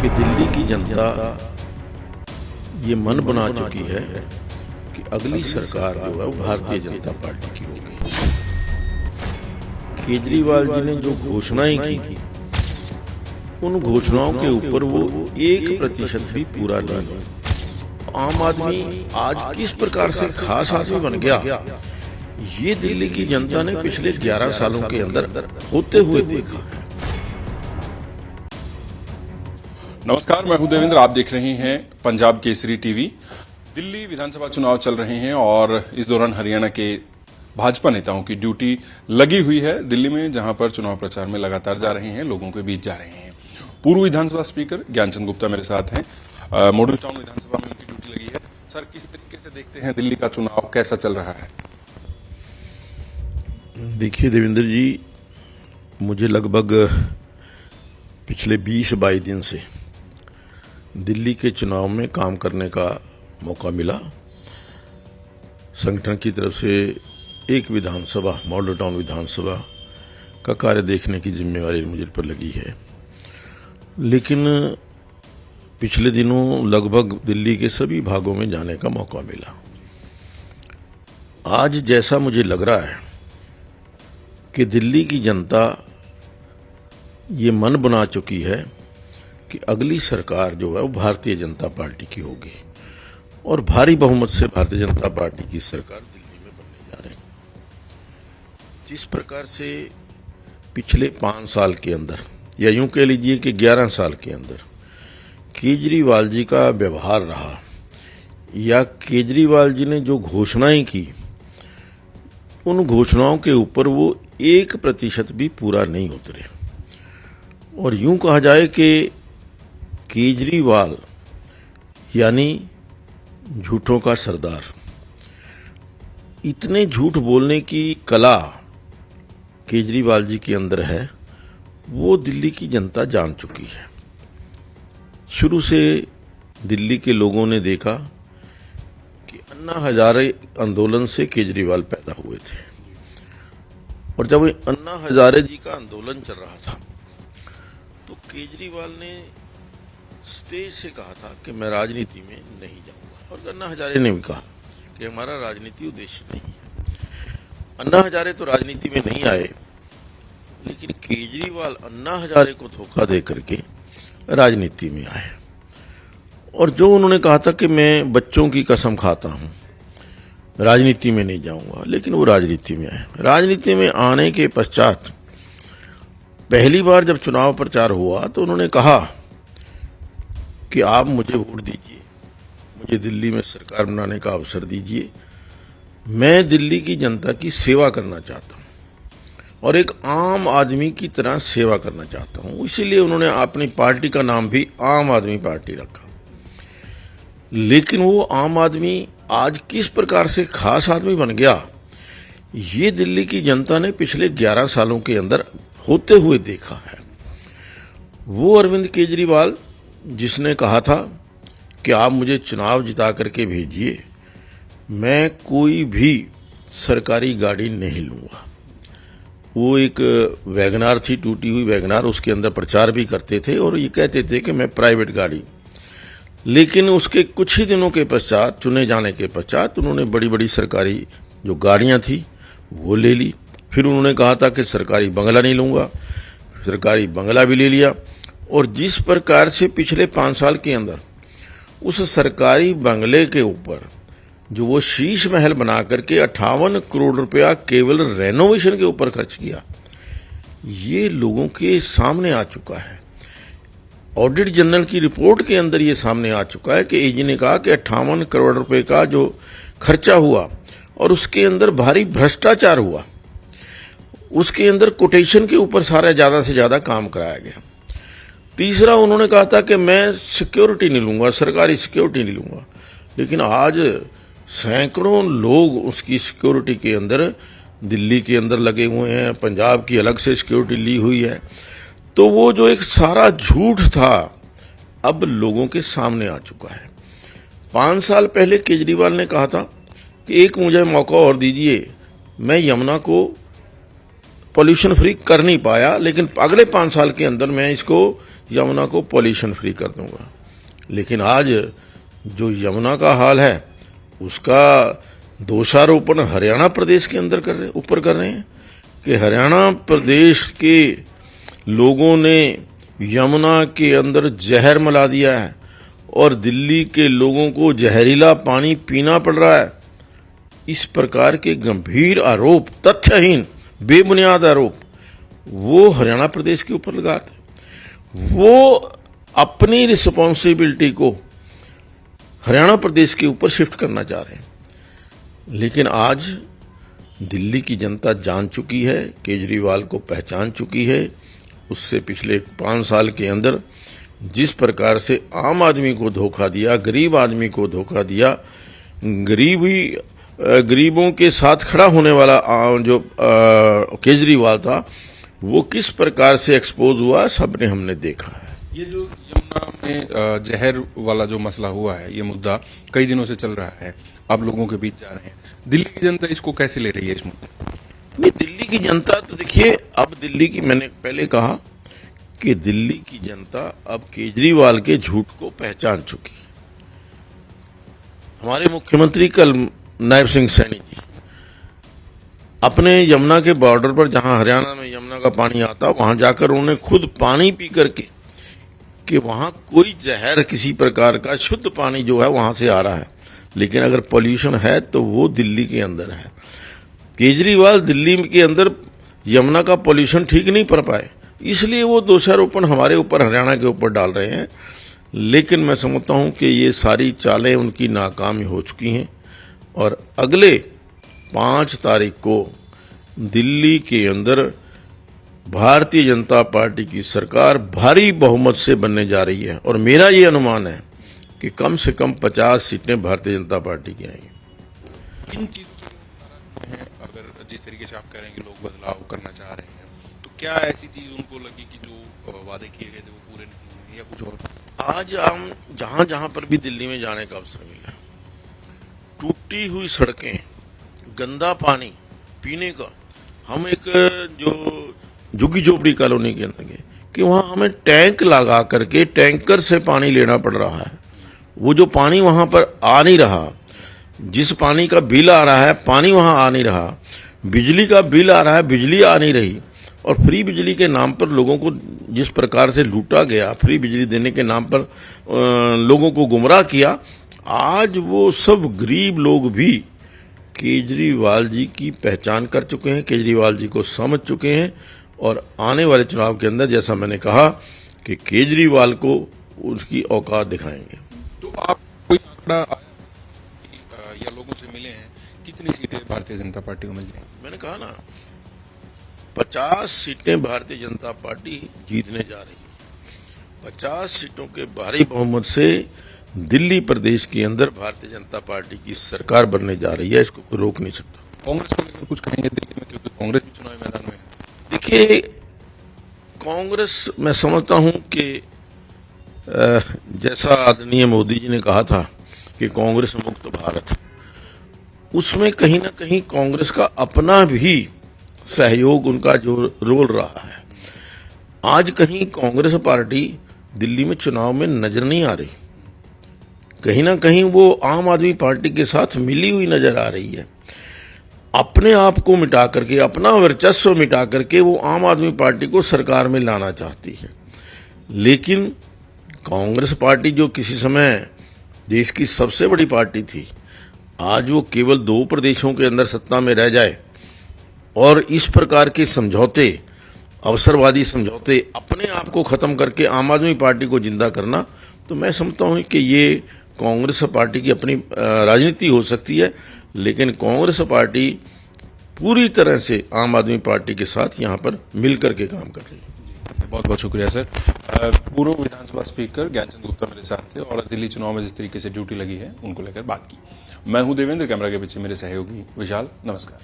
कि दिल्ली की जनता ये मन बना चुकी है कि अगली सरकार जो है वो भारतीय जनता पार्टी की होगी। केजरीवाल जी ने जो घोषणाएं की, उन घोषणाओं के ऊपर वो 1% भी पूरा नहीं हुआ। आम आदमी आज किस प्रकार से खास आदमी बन गया, ये दिल्ली की जनता ने पिछले 11 सालों के अंदर होते हुए देखा है। नमस्कार, मैं हूं देवेंद्र। आप देख रहे हैं पंजाब केसरी टीवी। दिल्ली विधानसभा चुनाव चल रहे हैं और इस दौरान हरियाणा के भाजपा नेताओं की ड्यूटी लगी हुई है दिल्ली में, जहां पर चुनाव प्रचार में लगातार जा रहे हैं, लोगों के बीच जा रहे हैं। पूर्व विधानसभा स्पीकर ज्ञानचंद गुप्ता मेरे साथ हैं। मॉडल टाउन विधानसभा में उनकी ड्यूटी लगी है। सर, किस तरीके से देखते हैं दिल्ली का चुनाव, कैसा चल रहा है? देखिए देवेंद्र जी, मुझे लगभग पिछले 20-22 दिन से दिल्ली के चुनाव में काम करने का मौका मिला। संगठन की तरफ से एक विधानसभा, मॉडल टाउन विधानसभा का कार्य देखने की जिम्मेवारी मुझे पर लगी है। लेकिन पिछले दिनों लगभग दिल्ली के सभी भागों में जाने का मौका मिला। आज जैसा मुझे लग रहा है कि दिल्ली की जनता ये मन बना चुकी है कि अगली सरकार जो है वो भारतीय जनता पार्टी की होगी और भारी बहुमत से भारतीय जनता पार्टी की सरकार दिल्ली में बनने जा रही है। जिस प्रकार से पिछले 5 साल के अंदर, या यूं कह लीजिए कि 11 साल के अंदर केजरीवाल जी का व्यवहार रहा, या केजरीवाल जी ने जो घोषणाएं की, उन घोषणाओं के ऊपर वो 1% भी पूरा नहीं उतरे। और यूं कहा जाए कि केजरीवाल यानी झूठों का सरदार, इतने झूठ बोलने की कला केजरीवाल जी के अंदर है, वो दिल्ली की जनता जान चुकी है। शुरू से दिल्ली के लोगों ने देखा कि अन्ना हजारे आंदोलन से केजरीवाल पैदा हुए थे, और जब अन्ना हजारे जी का आंदोलन चल रहा था तो केजरीवाल ने स्टेज से कहा था कि मैं राजनीति में नहीं जाऊंगा, और अन्ना हजारे ने भी कहा कि हमारा राजनीति उद्देश्य नहीं है। अन्ना हजारे तो राजनीति में नहीं आए, लेकिन केजरीवाल अन्ना हजारे को धोखा दे करके राजनीति में आए। और जो उन्होंने कहा था कि मैं बच्चों की कसम खाता हूं, राजनीति में नहीं जाऊंगा, लेकिन वो राजनीति में आए। राजनीति में आने के पश्चात पहली बार जब चुनाव प्रचार हुआ तो उन्होंने कहा कि आप मुझे वोट दीजिए, मुझे दिल्ली में सरकार बनाने का अवसर दीजिए, मैं दिल्ली की जनता की सेवा करना चाहता हूं और एक आम आदमी की तरह सेवा करना चाहता हूं। इसीलिए उन्होंने अपनी पार्टी का नाम भी आम आदमी पार्टी रखा। लेकिन वो आम आदमी आज किस प्रकार से खास आदमी बन गया, ये दिल्ली की जनता ने पिछले 11 सालों के अंदर होते हुए देखा है। वो अरविंद केजरीवाल जिसने कहा था कि आप मुझे चुनाव जिता करके भेजिए, मैं कोई भी सरकारी गाड़ी नहीं लूंगा। वो एक वैगनार थी, टूटी हुई वैगनार, उसके अंदर प्रचार भी करते थे और ये कहते थे कि मैं प्राइवेट गाड़ी। लेकिन उसके कुछ ही दिनों के पश्चात, चुने जाने के पश्चात, उन्होंने बड़ी बड़ी सरकारी जो गाड़ियां थी वो ले ली। फिर उन्होंने कहा था कि सरकारी बंगला नहीं लूंगा, सरकारी बंगला भी ले लिया। और जिस प्रकार से पिछले 5 साल के अंदर उस सरकारी बंगले के ऊपर जो वो शीश महल बना करके 58 करोड़ रुपया केवल रेनोवेशन के ऊपर खर्च किया, ये लोगों के सामने आ चुका है। ऑडिट जनरल की रिपोर्ट के अंदर ये सामने आ चुका है कि एजी ने कहा कि 58 करोड़ रुपए का जो खर्चा हुआ और उसके अंदर भारी भ्रष्टाचार हुआ, उसके अंदर कोटेशन के ऊपर सारा ज्यादा से ज्यादा काम कराया गया। तीसरा, उन्होंने कहा था कि मैं सिक्योरिटी नहीं लूंगा, सरकारी सिक्योरिटी नहीं लूंगा। लेकिन आज सैकड़ों लोग उसकी सिक्योरिटी के अंदर दिल्ली के अंदर लगे हुए हैं, पंजाब की अलग से सिक्योरिटी ली हुई है। तो वो जो एक सारा झूठ था अब लोगों के सामने आ चुका है। 5 साल पहले केजरीवाल ने कहा था कि एक मुझे मौका और दीजिए, मैं यमुना को पॉल्यूशन फ्री कर नहीं पाया, लेकिन अगले 5 साल के अंदर मैं इसको यमुना को पॉल्यूशन फ्री कर दूंगा। लेकिन आज जो यमुना का हाल है उसका दोषारोपण हरियाणा प्रदेश के अंदर ऊपर कर रहे हैं कि हरियाणा प्रदेश के लोगों ने यमुना के अंदर जहर मिला दिया है और दिल्ली के लोगों को जहरीला पानी पीना पड़ रहा है। इस प्रकार के गंभीर आरोप, तथ्यहीन बेबुनियाद आरोप वो हरियाणा प्रदेश के ऊपर लगाते हैं। वो अपनी रिस्पॉन्सिबिलिटी को हरियाणा प्रदेश के ऊपर शिफ्ट करना चाह रहे हैं। लेकिन आज दिल्ली की जनता जान चुकी है, केजरीवाल को पहचान चुकी है। उससे पिछले 5 साल के अंदर जिस प्रकार से आम आदमी को धोखा दिया, गरीब आदमी को धोखा दिया, गरीबों के साथ खड़ा होने वाला जो केजरीवाल था वो किस प्रकार से एक्सपोज हुआ, सबने हमने देखा है। ये जो यमुना में जहर वाला जो मसला हुआ है, ये मुद्दा कई दिनों से चल रहा है, आप लोगों के बीच जा रहे हैं। दिल्ली की जनता इसको कैसे ले रही है इस मुद्दे? नहीं, दिल्ली की जनता तो देखिए, अब दिल्ली की, मैंने पहले कहा कि दिल्ली की जनता अब केजरीवाल के झूठ को पहचान चुकी है। हमारे मुख्यमंत्री कल नायब सिंह सैनी जी अपने यमुना के बॉर्डर पर, जहां हरियाणा में यमुना का पानी आता, वहां जाकर उन्होंने खुद पानी पी करके कि वहां कोई जहर किसी प्रकार का शुद्ध पानी जो है वहां से आ रहा है, लेकिन अगर पॉल्यूशन है तो वो दिल्ली के अंदर है। केजरीवाल दिल्ली के अंदर यमुना का पॉल्यूशन ठीक नहीं कर पाए, इसलिए वो दोषारोपण हमारे ऊपर, हरियाणा के ऊपर डाल रहे हैं। लेकिन मैं समझता हूं कि ये सारी चालें उनकी नाकाम हो चुकी हैं और अगले 5 तारीख को दिल्ली के अंदर भारतीय जनता पार्टी की सरकार भारी बहुमत से बनने जा रही है और मेरा ये अनुमान है कि कम से कम 50 सीटें भारतीय जनता पार्टी की आएंगी। किन चीजों से हैं, अगर जिस तरीके से आप कह रहे हैं कि लोग बदलाव करना चाह रहे हैं, तो क्या ऐसी चीज उनको लगी कि जो वादे किए गए थे वो पूरे नहीं हुए या कुछ और? आज हम जहां जहां पर भी दिल्ली में जाने का अवसर मिला, टूटी हुई सड़कें, गंदा पानी पीने का, हम एक जो झुग्गी झोपड़ी कॉलोनी के अंदर गए कि वहां हमें टैंक लगा करके टैंकर से पानी लेना पड़ रहा है। वो जो पानी वहां पर आ नहीं रहा, जिस पानी का बिल आ रहा है, पानी वहां आ नहीं रहा, बिजली का बिल आ रहा है, बिजली आ नहीं रही, और फ्री बिजली के नाम पर लोगों को जिस प्रकार से लूटा गया, फ्री बिजली देने के नाम पर लोगों को गुमराह किया, आज वो सब गरीब लोग भी केजरीवाल जी की पहचान कर चुके हैं, केजरीवाल जी को समझ चुके हैं और आने वाले चुनाव के अंदर, जैसा मैंने कहा, कि केजरीवाल को उसकी औकात दिखाएंगे। तो आप कोई आंकड़ा या लोगों से मिले हैं, कितनी सीटें भारतीय जनता पार्टी को मिल जाएंगी? मैंने कहा ना, 50 सीटें भारतीय जनता पार्टी जीतने जा रही है। 50 सीटों के भारी बहुमत से दिल्ली प्रदेश के अंदर भारतीय जनता पार्टी की सरकार बनने जा रही है, इसको कोई रोक नहीं सकता। कांग्रेस को लेकर कुछ कहेंगे दिल्ली में, क्योंकि कांग्रेस भी चुनावी मैदान में है? देखिए, कांग्रेस, मैं समझता हूं कि जैसा आदरणीय मोदी जी ने कहा था कि कांग्रेस मुक्त भारत, उसमें कहीं ना कहीं कांग्रेस का अपना भी सहयोग, उनका जो रोल रहा है। आज कहीं कांग्रेस पार्टी दिल्ली में चुनाव में नजर नहीं आ रही, कहीं ना कहीं वो आम आदमी पार्टी के साथ मिली हुई नजर आ रही है। अपने आप को मिटा करके, अपना वर्चस्व मिटा करके वो आम आदमी पार्टी को सरकार में लाना चाहती है। लेकिन कांग्रेस पार्टी, जो किसी समय देश की सबसे बड़ी पार्टी थी, आज वो केवल 2 प्रदेशों के अंदर सत्ता में रह जाए और इस प्रकार के समझौते, अवसरवादी समझौते, अपने आप को खत्म करके आम आदमी पार्टी को जिंदा करना, तो मैं समझता हूं कि ये कांग्रेस पार्टी की अपनी राजनीति हो सकती है, लेकिन कांग्रेस पार्टी पूरी तरह से आम आदमी पार्टी के साथ यहां पर मिलकर के काम कर रही है। बहुत बहुत शुक्रिया सर। पूर्व विधानसभा स्पीकर ज्ञानचंद गुप्ता मेरे साथ थे और दिल्ली चुनाव में जिस तरीके से ड्यूटी लगी है उनको लेकर बात की। मैं हूं देवेंद्र, कैमरा के पीछे मेरे सहयोगी विशाल। नमस्कार।